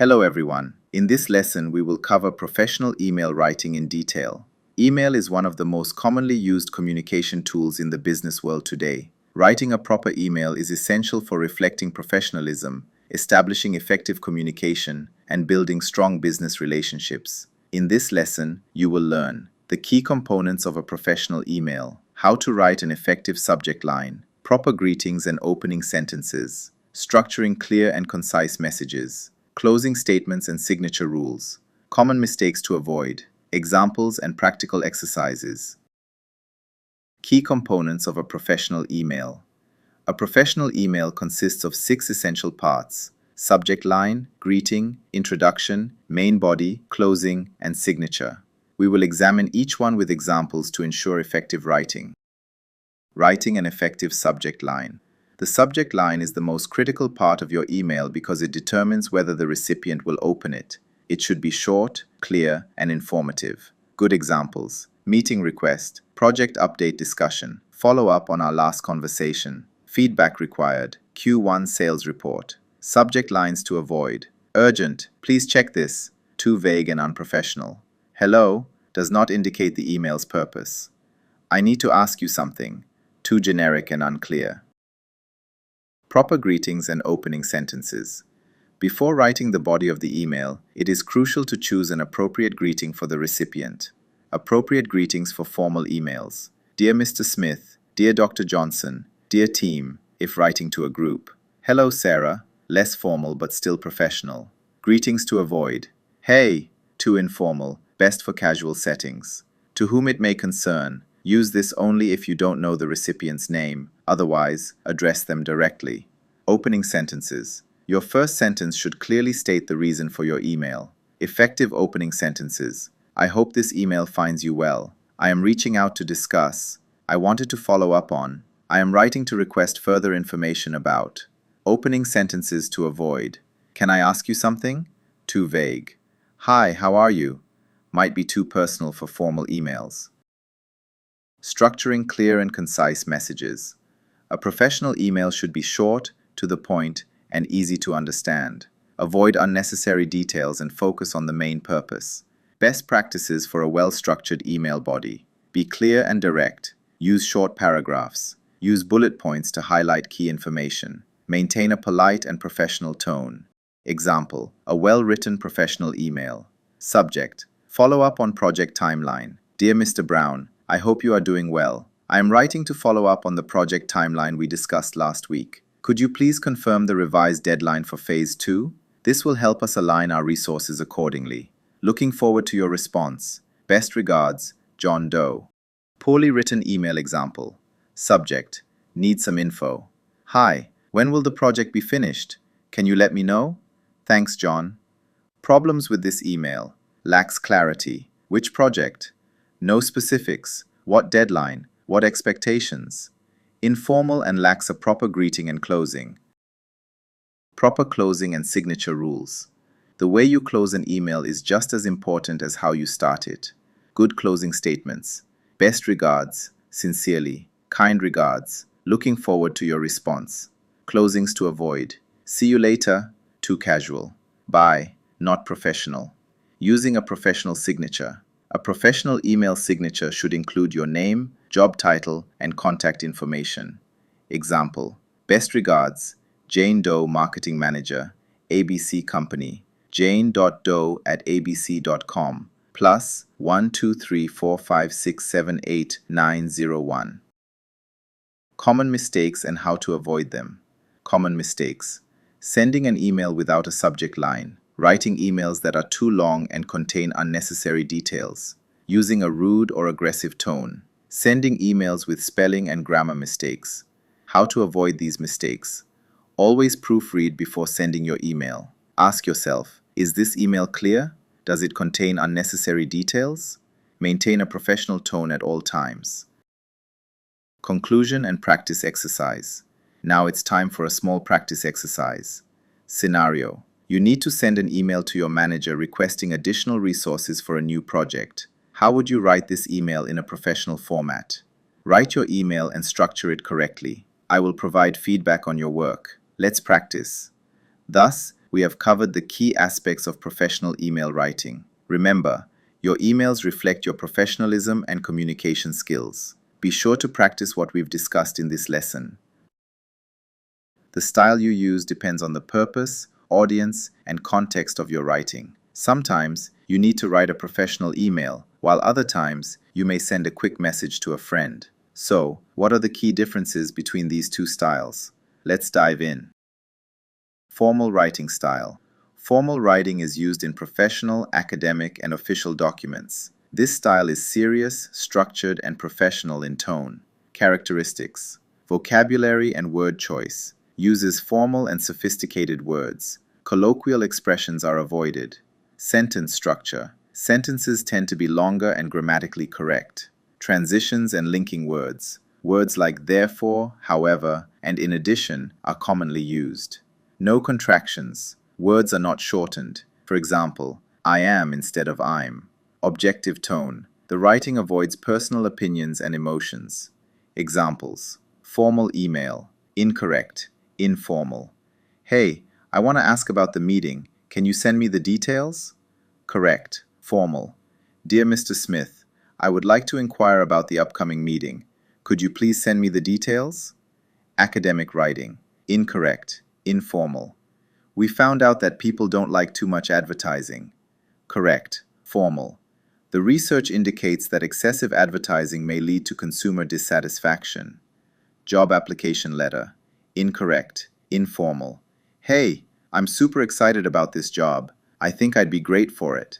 Hello everyone. In this lesson, we will cover professional email writing in detail. Email is one of the most commonly used communication tools in the business world today. Writing a proper email is essential for reflecting professionalism, establishing effective communication, and building strong business relationships. In this lesson, you will learn the key components of a professional email, how to write an effective subject line, proper greetings and opening sentences, structuring clear and concise messages, closing statements and signature rules, common mistakes to avoid, examples and practical exercises. Key components of a professional email. A professional email consists of 6 essential parts: subject line, greeting, introduction, main body, closing, and signature. We will examine each one with examples to ensure effective writing. Writing an effective subject line. The subject line is the most critical part of your email because it determines whether the recipient will open it. It should be short, clear, and informative. Good examples: meeting request, project update discussion, follow up on our last conversation, feedback required, Q1 sales report. Subject lines to avoid: urgent, please check this, too vague and unprofessional. Hello does not indicate the email's purpose. I need to ask you something, too generic and unclear. Proper greetings and opening sentences. Before writing the body of the email, it is crucial to choose an appropriate greeting for the recipient. Appropriate greetings for formal emails. Dear Mr. Smith, Dear Dr. Johnson, Dear Team, if writing to a group. Hello Sarah, less formal but still professional. Greetings to avoid. Hey, too informal, best for casual settings. To whom it may concern, use this only if you don't know the recipient's name, otherwise, address them directly. Opening sentences. Your first sentence should clearly state the reason for your email. Effective opening sentences. I hope this email finds you well. I am reaching out to discuss. I wanted to follow up on. I am writing to request further information about. Opening sentences to avoid. Can I ask you something? Too vague. Hi, how are you? Might be too personal for formal emails. Structuring clear and concise messages. A professional email should be short, to the point, and easy to understand. Avoid unnecessary details and focus on the main purpose. Best practices for a well-structured email body. Be clear and direct. Use short paragraphs. Use bullet points to highlight key information. Maintain a polite and professional tone. Example: a well-written professional email. Subject: follow up on project timeline. Dear Mr. Brown, I hope you are doing well. I am writing to follow up on the project timeline we discussed last week. Could you please confirm the revised deadline for Phase 2? This will help us align our resources accordingly. Looking forward to your response. Best regards, John Doe. Poorly written email example. Subject: need some info. Hi, when will the project be finished? Can you let me know? Thanks, John. Problems with this email. Lacks clarity. Which project? No specifics. What deadline? What expectations? Informal and lacks a proper greeting and closing. Proper closing and signature rules. The way you close an email is just as important as how you start it. Good closing statements. Best regards, sincerely, kind regards, looking forward to your response. Closings to avoid. See you later, too casual. Bye, not professional. Using a professional signature. A professional email signature should include your name, job title, and contact information. Example: best regards, Jane Doe, Marketing Manager, ABC Company, jane.doe@abc.com, plus 12345678901. Common mistakes and how to avoid them. Common mistakes: sending an email without a subject line, writing emails that are too long and contain unnecessary details, using a rude or aggressive tone, sending emails with spelling and grammar mistakes. How to avoid these mistakes. Always proofread before sending your email. Ask yourself, is this email clear? Does it contain unnecessary details? Maintain a professional tone at all times. Conclusion and practice exercise. Now it's time for a small practice exercise. Scenario: you need to send an email to your manager requesting additional resources for a new project. How would you write this email in a professional format? Write your email and structure it correctly. I will provide feedback on your work. Let's practice. Thus, we have covered the key aspects of professional email writing. Remember, your emails reflect your professionalism and communication skills. Be sure to practice what we've discussed in this lesson. The style you use depends on the purpose, audience, and context of your writing. Sometimes you need to write a professional email, while other times you may send a quick message to a friend. So, what are the key differences between these two styles? Let's dive in. Formal writing style. Formal writing is used in professional, academic, and official documents. This style is serious, structured, and professional in tone. Characteristics. Vocabulary and word choice. Uses formal and sophisticated words. Colloquial expressions are avoided. Sentence structure. Sentences tend to be longer and grammatically correct. Transitions and linking words. Words like therefore, however, and in addition are commonly used. No contractions. Words are not shortened. For example, I am instead of I'm. Objective tone. The writing avoids personal opinions and emotions. Examples. Formal email. Incorrect. Informal. Hey, I want to ask about the meeting. Can you send me the details? Correct. Formal. Dear Mr. Smith, I would like to inquire about the upcoming meeting. Could you please send me the details? Academic writing. Incorrect. Informal. We found out that people don't like too much advertising. Correct. Formal. The research indicates that excessive advertising may lead to consumer dissatisfaction. Job application letter. Incorrect. Informal. Hey, I'm super excited about this job. I think I'd be great for it.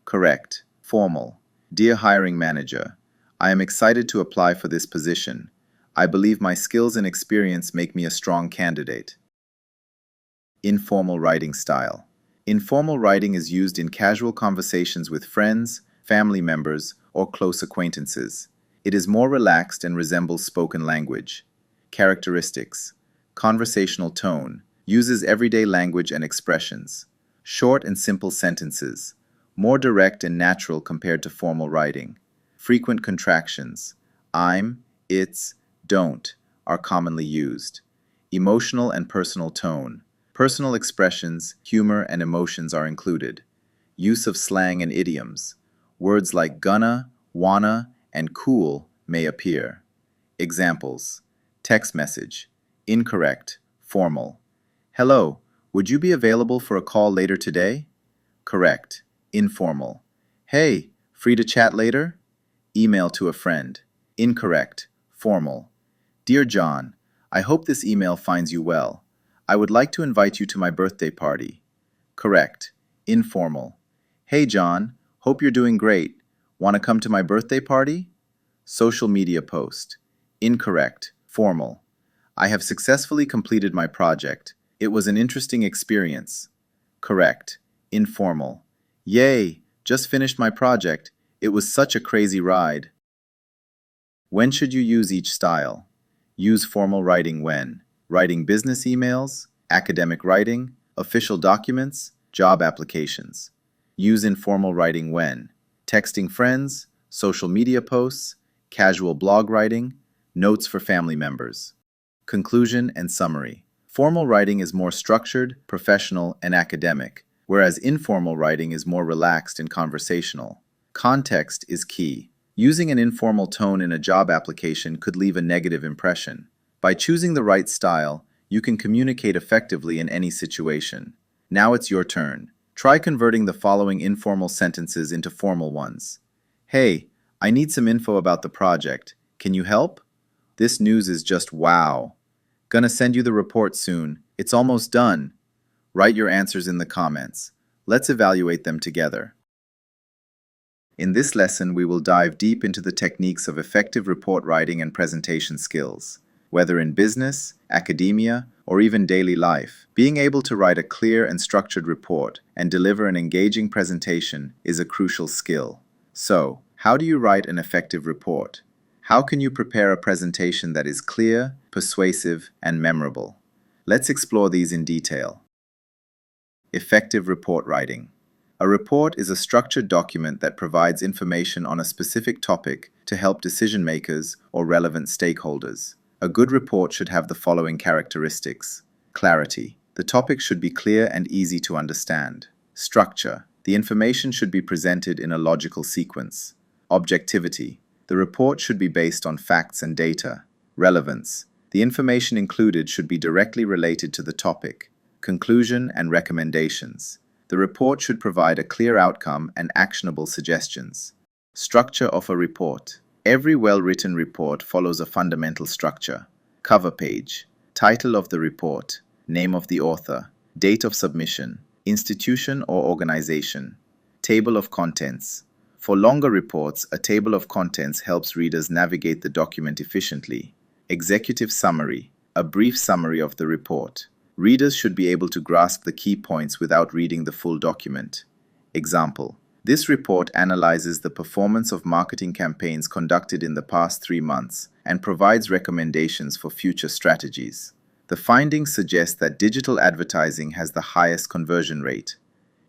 Correct. Formal. Dear hiring manager, I am excited to apply for this position. I believe my skills and experience make me a strong candidate. Informal writing style. Informal writing is used in casual conversations with friends, family members, or close acquaintances. It is more relaxed and resembles spoken language. Characteristics. Conversational tone. Uses everyday language and expressions. Short and simple sentences. More direct and natural compared to formal writing. Frequent contractions. I'm, it's, don't are commonly used. Emotional and personal tone. Personal expressions, humor, and emotions are included. Use of slang and idioms. Words like gonna, wanna, and cool may appear. Examples. Text message. Incorrect. Formal. Hello, would you be available for a call later today? Correct. Informal. Hey, free to chat later? Email to a friend. Incorrect. Formal. Dear John, I hope this email finds you well. I would like to invite you to my birthday party. Correct. Informal. Hey John, hope you're doing great. Want to come to my birthday party? Social media post. Incorrect. Formal. I have successfully completed my project. It was an interesting experience. Correct. Informal. Yay, just finished my project. It was such a crazy ride. When should you use each style? Use formal writing when writing business emails, academic writing, official documents, job applications. Use informal writing when texting friends, social media posts, casual blog writing, notes for family members. Conclusion and summary. Formal writing is more structured, professional, and academic, whereas informal writing is more relaxed and conversational. Context is key. Using an informal tone in a job application could leave a negative impression. By choosing the right style, you can communicate effectively in any situation. Now it's your turn. Try converting the following informal sentences into formal ones. Hey, I need some info about the project. Can you help? This news is just wow. Gonna send you the report soon. It's almost done. Write your answers in the comments. Let's evaluate them together. In this lesson, we will dive deep into the techniques of effective report writing and presentation skills. Whether in business, academia, or even daily life, being able to write a clear and structured report and deliver an engaging presentation is a crucial skill. So, how do you write an effective report? How can you prepare a presentation that is clear, persuasive, and memorable? Let's explore these in detail. Effective report writing. A report is a structured document that provides information on a specific topic to help decision makers or relevant stakeholders. A good report should have the following characteristics. Clarity. The topic should be clear and easy to understand. Structure. The information should be presented in a logical sequence. Objectivity. The report should be based on facts and data. Relevance. The information included should be directly related to the topic. Conclusion and recommendations. The report should provide a clear outcome and actionable suggestions. Structure of a report. Every well-written report follows a fundamental structure. Cover page. Title of the report. Name of the author. Date of submission. Institution or organization. Table of contents. For longer reports, a table of contents helps readers navigate the document efficiently. Executive summary. A brief summary of the report. Readers should be able to grasp the key points without reading the full document. Example. This report analyzes the performance of marketing campaigns conducted in the past 3 months and provides recommendations for future strategies. The findings suggest that digital advertising has the highest conversion rate.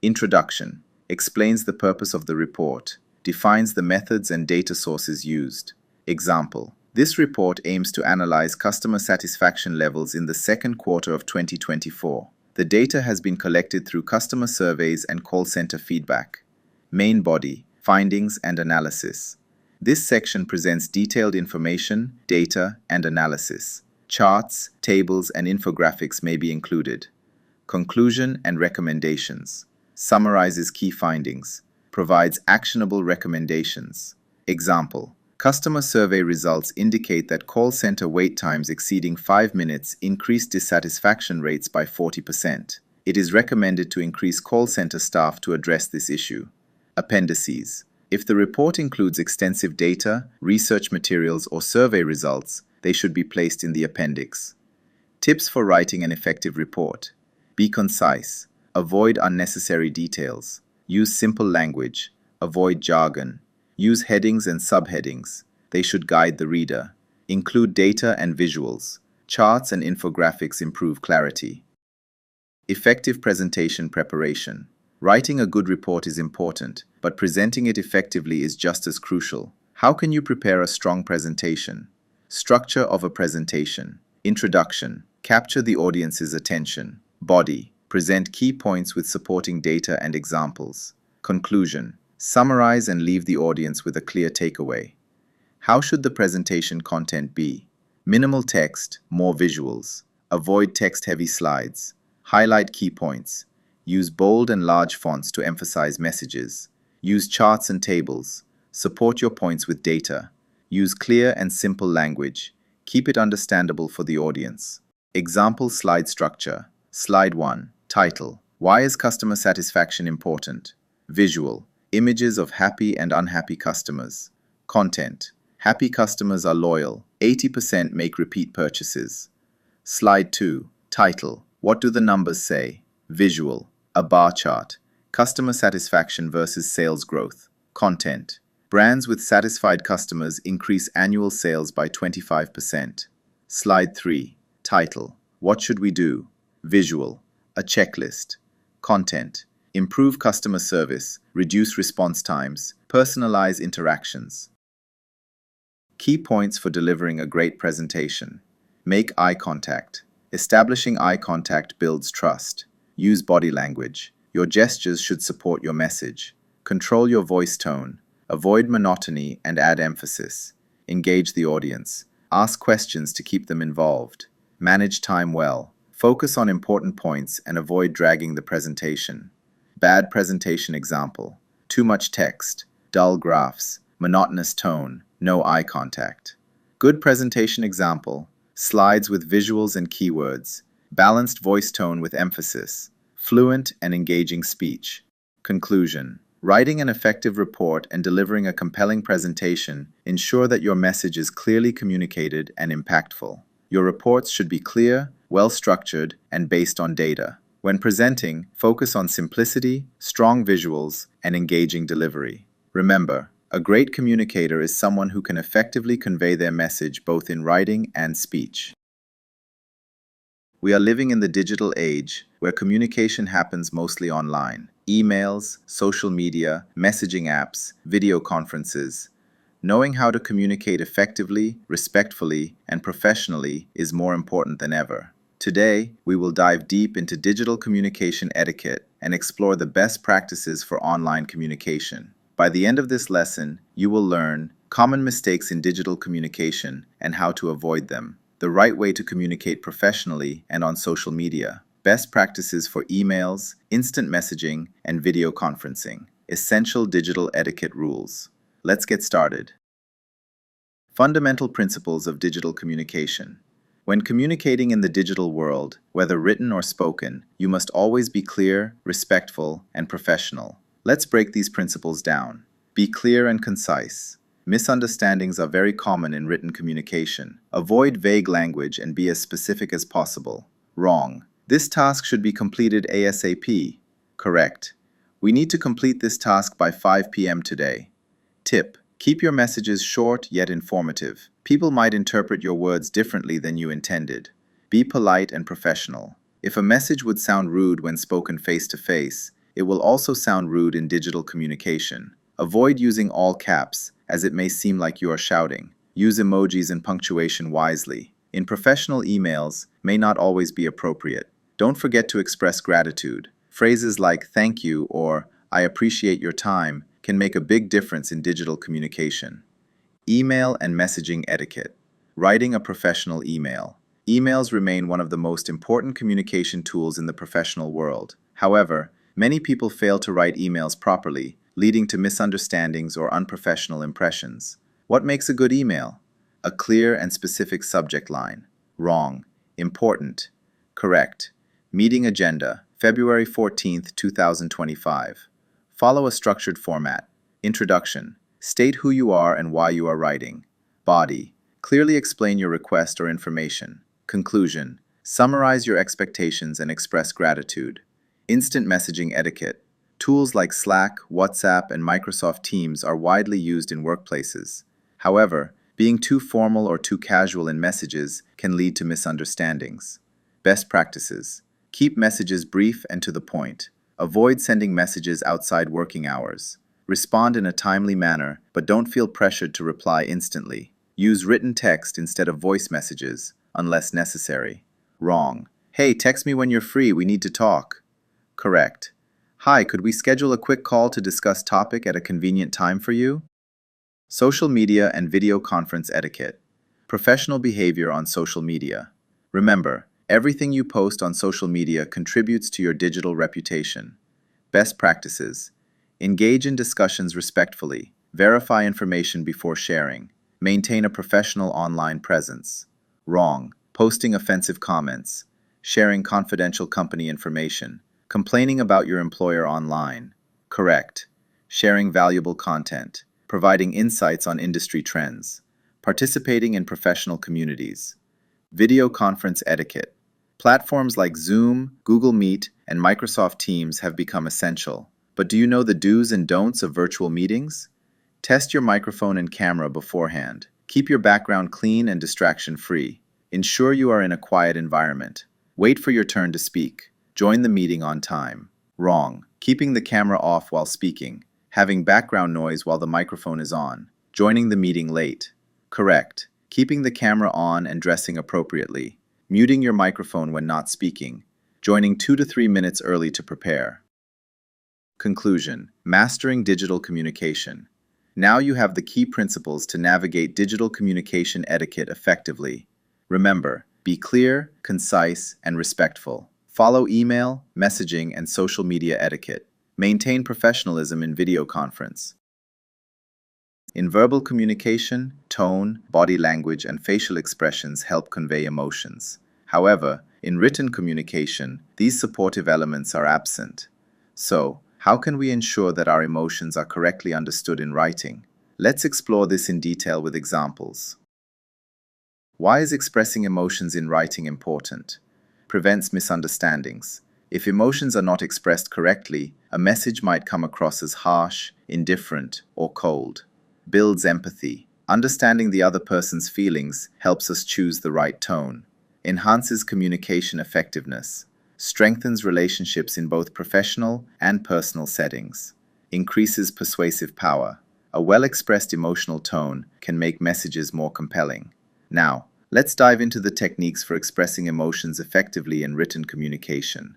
Introduction. Explains the purpose of the report. Defines the methods and data sources used. Example. This report aims to analyze customer satisfaction levels in the second quarter of 2024. The data has been collected through customer surveys and call center feedback. Main body, findings and analysis. This section presents detailed information, data, and analysis. Charts, tables, and infographics may be included. Conclusion and recommendations. Summarizes key findings. Provides actionable recommendations. Example. Customer survey results indicate that call center wait times exceeding 5 minutes increased dissatisfaction rates by 40%. It is recommended to increase call center staff to address this issue. Appendices. If the report includes extensive data, research materials, or survey results, they should be placed in the appendix. Tips for writing an effective report. Be concise. Avoid unnecessary details. Use simple language. Avoid jargon. Use headings and subheadings. They should guide the reader. Include data and visuals. Charts and infographics improve clarity. Effective presentation preparation. Writing a good report is important, but presenting it effectively is just as crucial. How can you prepare a strong presentation? Structure of a presentation. Introduction. Capture the audience's attention. Body. Present key points with supporting data and examples. Conclusion. Summarize and leave the audience with a clear takeaway. How should the presentation content be? Minimal text, more visuals. Avoid text-heavy slides. Highlight key points. Use bold and large fonts to emphasize messages. Use charts and tables. Support your points with data. Use clear and simple language. Keep it understandable for the audience. Example slide structure. Slide 1. Title. Why is customer satisfaction important? Visual. Images of happy and unhappy customers. Content. Happy customers are loyal. 80% make repeat purchases. Slide 2. Title. What do the numbers say? Visual. A bar chart. Customer satisfaction versus sales growth. Content. Brands with satisfied customers increase annual sales by 25%. Slide 3. Title. What should we do? Visual. A checklist. Content. Improve customer service, reduce response times, personalize interactions. Key points for delivering a great presentation. Make eye contact. Establishing eye contact builds trust. Use body language. Your gestures should support your message. Control your voice tone. Avoid monotony and add emphasis. Engage the audience. Ask questions to keep them involved. Manage time well. Focus on important points and avoid dragging the presentation. Bad presentation example. Too much text, dull graphs, monotonous tone, no eye contact. Good presentation example. Slides with visuals and keywords. Balanced voice tone with emphasis. Fluent and engaging speech. Conclusion. Writing an effective report and delivering a compelling presentation ensure that your message is clearly communicated and impactful. Your reports should be clear, well-structured, and based on data. When presenting, focus on simplicity, strong visuals, and engaging delivery. Remember, a great communicator is someone who can effectively convey their message both in writing and speech. We are living in the digital age where communication happens mostly online. Emails, social media, messaging apps, video conferences. Knowing how to communicate effectively, respectfully, and professionally is more important than ever. Today, we will dive deep into digital communication etiquette and explore the best practices for online communication. By the end of this lesson, you will learn common mistakes in digital communication and how to avoid them, the right way to communicate professionally and on social media, best practices for emails, instant messaging, and video conferencing, essential digital etiquette rules. Let's get started. Fundamental principles of digital communication. When communicating in the digital world, whether written or spoken, you must always be clear, respectful, and professional. Let's break these principles down. Be clear and concise. Misunderstandings are very common in written communication. Avoid vague language and be as specific as possible. Wrong. This task should be completed ASAP. Correct. We need to complete this task by 5 p.m. today. Tip. Keep your messages short yet informative. People might interpret your words differently than you intended. Be polite and professional. If a message would sound rude when spoken face-to-face, it will also sound rude in digital communication. Avoid using all caps, as it may seem like you are shouting. Use emojis and punctuation wisely. In professional emails, may not always be appropriate. Don't forget to express gratitude. Phrases like "thank you" or "I appreciate your time" can make a big difference in digital communication. Email and messaging etiquette. Writing a professional email. Emails remain one of the most important communication tools in the professional world. However, many people fail to write emails properly, leading to misunderstandings or unprofessional impressions. What makes a good email? A clear and specific subject line. Wrong. Important. Correct. Meeting agenda, February 14th, 2025. Follow a structured format. Introduction. State who you are and why you are writing. Body. Clearly explain your request or information. Conclusion. Summarize your expectations and express gratitude. Instant messaging etiquette. Tools like Slack, WhatsApp, and Microsoft Teams are widely used in workplaces. However, being too formal or too casual in messages can lead to misunderstandings. Best practices. Keep messages brief and to the point. Avoid sending messages outside working hours. Respond in a timely manner, but don't feel pressured to reply instantly. Use written text instead of voice messages, unless necessary. Wrong. Hey, text me when you're free, we need to talk. Correct. Hi, could we schedule a quick call to discuss topic at a convenient time for you? Social media and video conference etiquette. Professional behavior on social media. Remember, everything you post on social media contributes to your digital reputation. Best practices. Engage in discussions respectfully. Verify information before sharing. Maintain a professional online presence. Wrong. Posting offensive comments. Sharing confidential company information. Complaining about your employer online. Correct. Sharing valuable content. Providing insights on industry trends. Participating in professional communities. Video conference etiquette. Platforms like Zoom, Google Meet, and Microsoft Teams have become essential. But do you know the do's and don'ts of virtual meetings? Test your microphone and camera beforehand. Keep your background clean and distraction-free. Ensure you are in a quiet environment. Wait for your turn to speak. Join the meeting on time. Wrong. Keeping the camera off while speaking. Having background noise while the microphone is on. Joining the meeting late. Correct. Keeping the camera on and dressing appropriately. Muting your microphone when not speaking. Joining 2 to 3 minutes early to prepare. Conclusion. Mastering digital communication. Now you have the key principles to navigate digital communication etiquette effectively. Remember, be clear, concise, and respectful. Follow email, messaging, and social media etiquette. Maintain professionalism in video conference. In verbal communication, tone, body language, and facial expressions help convey emotions. However, in written communication, these supportive elements are absent. So, how can we ensure that our emotions are correctly understood in writing? Let's explore this in detail with examples. Why is expressing emotions in writing important? Prevents misunderstandings. If emotions are not expressed correctly, a message might come across as harsh, indifferent, or cold. Builds empathy. Understanding the other person's feelings helps us choose the right tone. Enhances communication effectiveness. Strengthens relationships in both professional and personal settings. Increases persuasive power. A well-expressed emotional tone can make messages more compelling. Now, Let's dive into the techniques for expressing emotions effectively in written communication.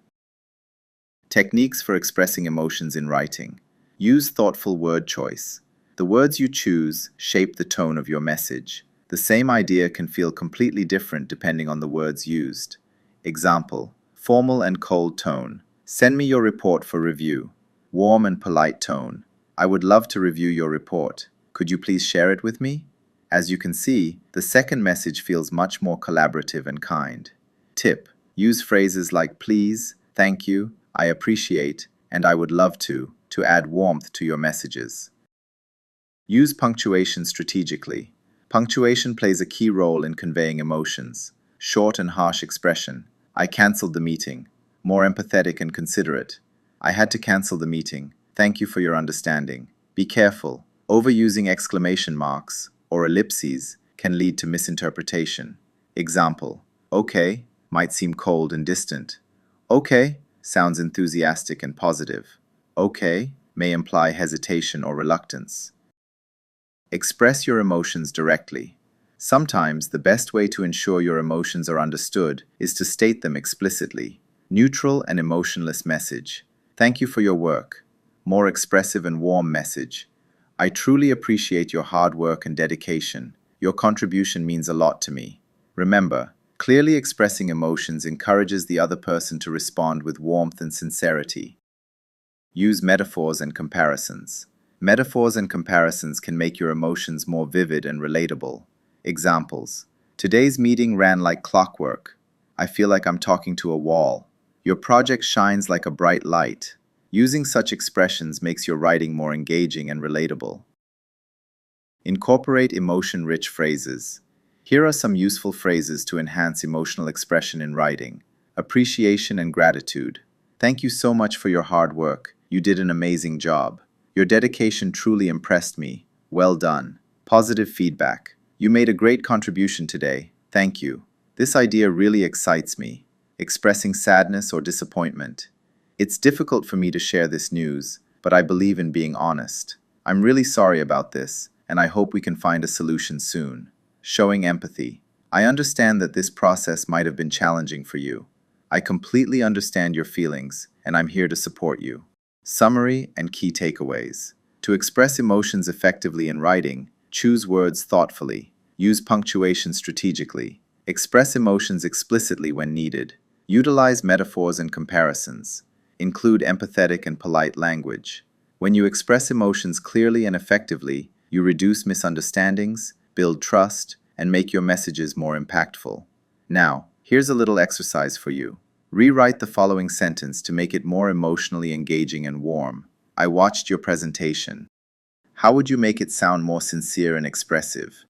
Techniques for expressing emotions in writing. Use thoughtful word choice. The words you choose shape the tone of your message. The same idea can feel completely different depending on the words used. Example: formal and cold tone. Send me your report for review. Warm and polite tone. I would love to review your report. Could you please share it with me? As you can see, the second message feels much more collaborative and kind. Tip: use phrases like please, thank you, I appreciate, and I would love to add warmth to your messages. Use punctuation strategically. Punctuation plays a key role in conveying emotions. Short and harsh expression: I canceled the meeting. More empathetic and considerate: I had to cancel the meeting. Thank you for your understanding. Be careful. Overusing exclamation marks or ellipses can lead to misinterpretation. Example: okay might seem cold and distant. Okay sounds enthusiastic and positive. Okay may imply hesitation or reluctance. Express your emotions directly. Sometimes the best way to ensure your emotions are understood is to state them explicitly. Neutral and emotionless message: thank you for your work. More expressive and warm message: I truly appreciate your hard work and dedication. Your contribution means a lot to me. Remember, clearly expressing emotions encourages the other person to respond with warmth and sincerity. Use metaphors and comparisons. Metaphors and comparisons can make your emotions more vivid and relatable. Examples: today's meeting ran like clockwork. I feel like I'm talking to a wall. Your project shines like a bright light. Using such expressions makes your writing more engaging and relatable. Incorporate emotion-rich phrases. Here are some useful phrases to enhance emotional expression in writing. Appreciation and gratitude. Thank you so much for your hard work. You did an amazing job. Your dedication truly impressed me. Well done. Positive feedback. You made a great contribution today. Thank you. This idea really excites me. Expressing sadness or disappointment. It's difficult for me to share this news, but I believe in being honest. I'm really sorry about this, and I hope we can find a solution soon. Showing empathy. I understand that this process might have been challenging for you. I completely understand your feelings, and I'm here to support you. Summary and key takeaways. To express emotions effectively in writing, choose words thoughtfully. Use punctuation strategically. Express emotions explicitly when needed. Utilize metaphors and comparisons. Include empathetic and polite language. When you express emotions clearly and effectively, you reduce misunderstandings, build trust, and make your messages more impactful. Now, here's a little exercise for you. Rewrite the following sentence to make it more emotionally engaging and warm. I watched your presentation. How would you make it sound more sincere and expressive?